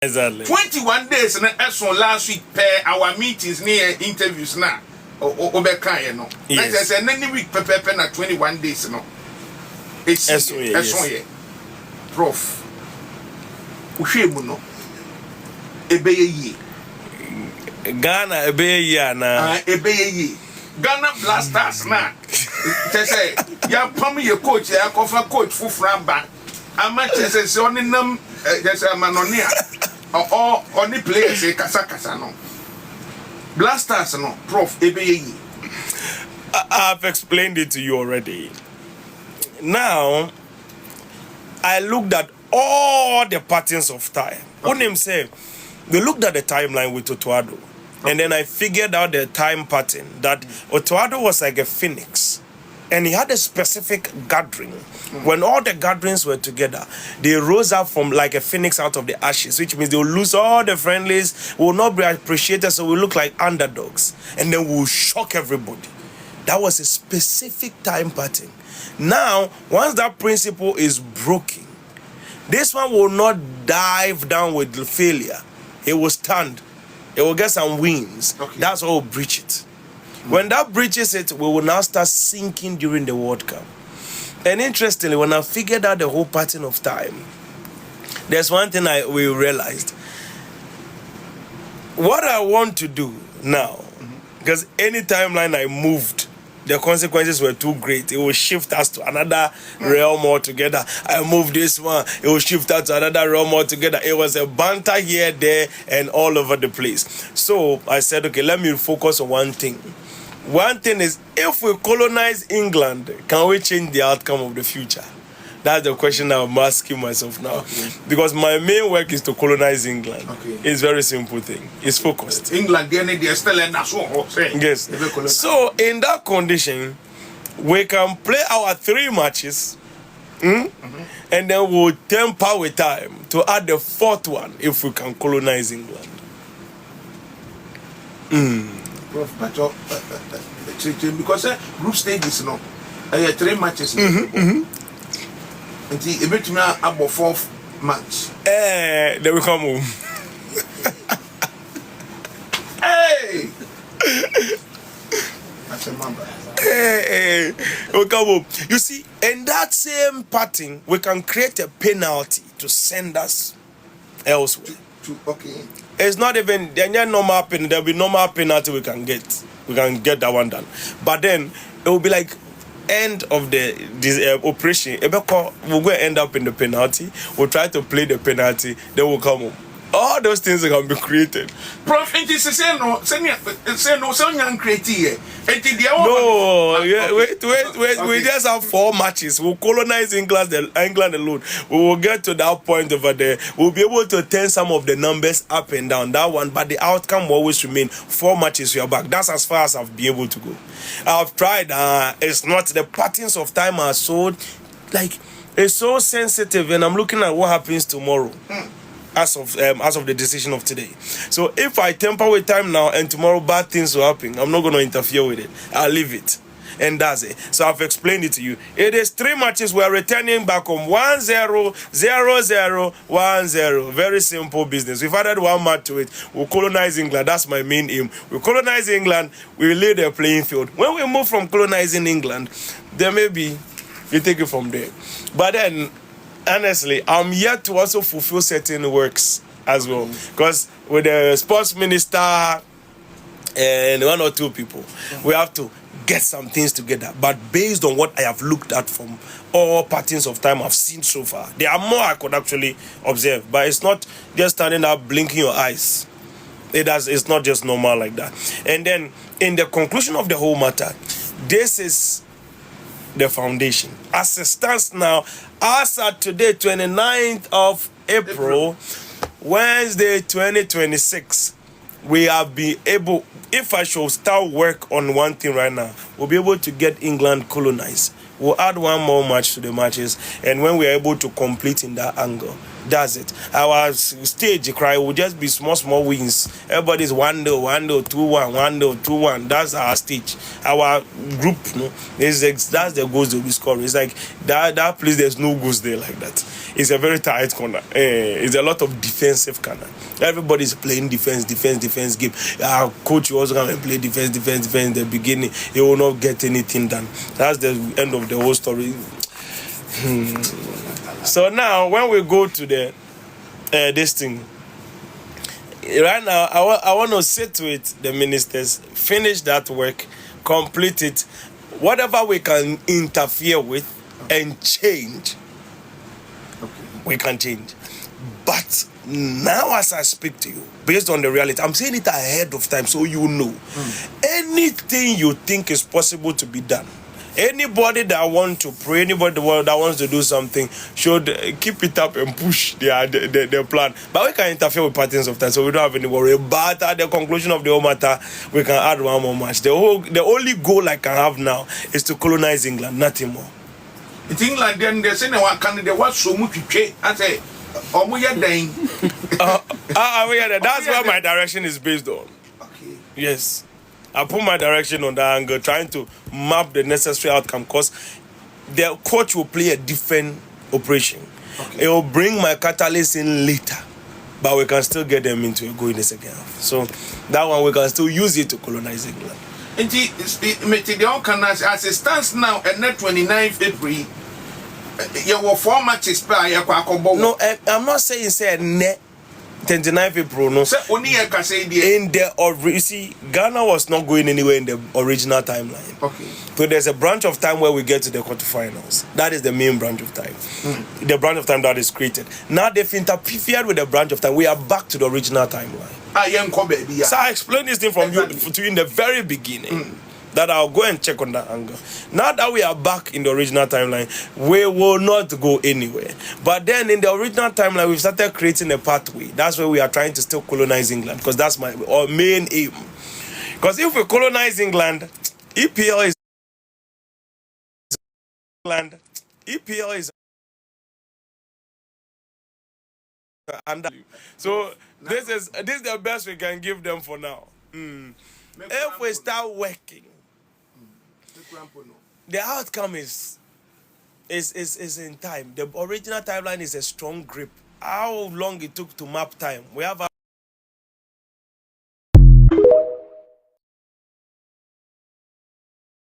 Exactly. 21 days and as on last week per our meetings near interviews now. Obeka no. Yes. I said any week per 21 days no. It's yes. Prof. Ushemu no. Ebeye ye. Ghana ebeye ye na. Ebeye ye. Ghana Blasters na. They say ya pam your coach ya cover coach for framba. Ama chese se oni nam just manonia. Or only players say kasa no. Blasters no. Prof ebeye ye. I've explained it to you already. Now, I looked at all the patterns of time. What him say? They looked at the timeline with Otuado. Okay. And then I figured out the time pattern that Otuado was like a phoenix. And he had a specific gathering. When all the gatherings were together, they rose up from like a phoenix out of the ashes, which means they will lose all the friendlies, will not be appreciated, so we look like underdogs. And then we'll shock everybody. That was a specific time pattern. Now, once that principle is broken, this one will not dive down with failure. It will stand. It will get some wins. Okay. That's what will breach it. When that breaches it, we will now start sinking during the World Cup. And interestingly, when I figured out the whole pattern of time, there's one thing we realized. What I want to do now, because any timeline I moved, the consequences were too great. It will shift us to another realm altogether. I moved this one, it will shift us to another realm altogether. It was a banter here, there, and all over the place. So I said, okay, let me focus on one thing. One thing is, if we colonize England, can we change the outcome of the future? That's the question I'm asking myself now. Okay. Because my main work is to colonize England. Okay. It's a very simple thing. It's focused. England, they're still in yes. So, in that condition, we can play our 3 matches, and then we'll temper with time to add the 4th one if we can colonize England. Because group stages, no, 3 matches. And he bet me about 4th match. Then we come home. Hey! That's a number. Hey, we come home. You see, in that same pattern, we can create a penalty to send us elsewhere. Okay. It's not even normal penalty. There'll be normal penalty we can get. We can get that one done. But then it will be like end of this operation. We'll go end up in the penalty. We'll try to play the penalty. Then we'll come home. All those things can be created. Prophet say no, so young creative. No, wait. Okay. We just have 4 matches. We'll colonize England alone. We will get to that point over there. We'll be able to turn some of the numbers up and down. That one, but the outcome will always remain 4 matches. We are back. That's as far as I've been able to go. I've tried. It's not the patterns of time are so it's so sensitive, and I'm looking at what happens tomorrow. As of the decision of today. So if I temper with time now and tomorrow bad things will happen, I'm not going to interfere with it. I'll leave it. And that's it. So I've explained it to you. It is 3 matches. We're returning back on 1-0, 0-0, 1-0. Very simple business. We've added 1 match to it. We'll colonize England. That's my main aim. We'll colonize England. We lay the playing field. When we move from colonizing England, then maybe we take it from there. But then, honestly, I'm yet to also fulfill certain works as well. Because with the sports minister and 1 or 2 people, we have to get some things together. But based on what I have looked at from all patterns of time I've seen so far, there are more I could actually observe. But it's not just standing up, blinking your eyes. It's not just normal like that. And then, in the conclusion of the whole matter, this is the foundation. As it stands now, as at today, 29th of April, Wednesday, 2026, we have been able, if I should start work on one thing right now, we'll be able to get England colonized. We'll add 1 more match to the matches, and when we are able to complete in that angle, That's it. Our stage cry will just be small wins. Everybody's 1-0, 1-0, 2-1, 1-0, 2-1. That's our stage. Our group, that's the goals they'll be scoring. It's like that place, there's no goals there like that. It's a very tight corner. It's a lot of defensive corner. Everybody's playing defense game. Our coach will also come and play defense in the beginning. He will not get anything done. That's the end of the whole story. So now, when we go to the this thing, right now, I want to sit with the ministers, finish that work, complete it, whatever we can interfere with and change, we can change. But now, as I speak to you, based on the reality, I'm saying it ahead of time so you know. Anything you think is possible to be done, anybody that wants to pray, anybody that wants to do something, should keep it up and push their plan. But we can interfere with patterns of time, so we don't have any worry. But at the conclusion of the whole matter, we can add one more match. The only goal I can have now is to colonize England, nothing more. It's England, then they say, they want so much to I say, oh, we are dying. That's where my direction is based on. Okay. Yes. I put my direction on that angle, trying to map the necessary outcome, because the coach will play a different operation. Okay. It will bring my catalyst in later, but we can still get them into a goal in the second half. So that one, we can still use it to colonize England. And as it stands now, and not 29th April, you will 4 matches per year. No, I'm not saying say net 29th April. No. In the you see, Ghana was not going anywhere in the original timeline. Okay. So there's a branch of time where we get to the quarterfinals. That is the main branch of time. The branch of time that is created. Now they've interfered with the branch of time. We are back to the original timeline. So I explained this thing from you to you in the very beginning. That I'll go and check on that angle. Now that we are back in the original timeline, we will not go anywhere. But then in the original timeline, we've started creating a pathway. That's where we are trying to still colonize England, because that's my main aim. Because if we colonize England, EPL is England. EPL is under. So this is the best we can give them for now. If we start working, the outcome is in time. The original timeline is a strong grip. How long it took to map time? We have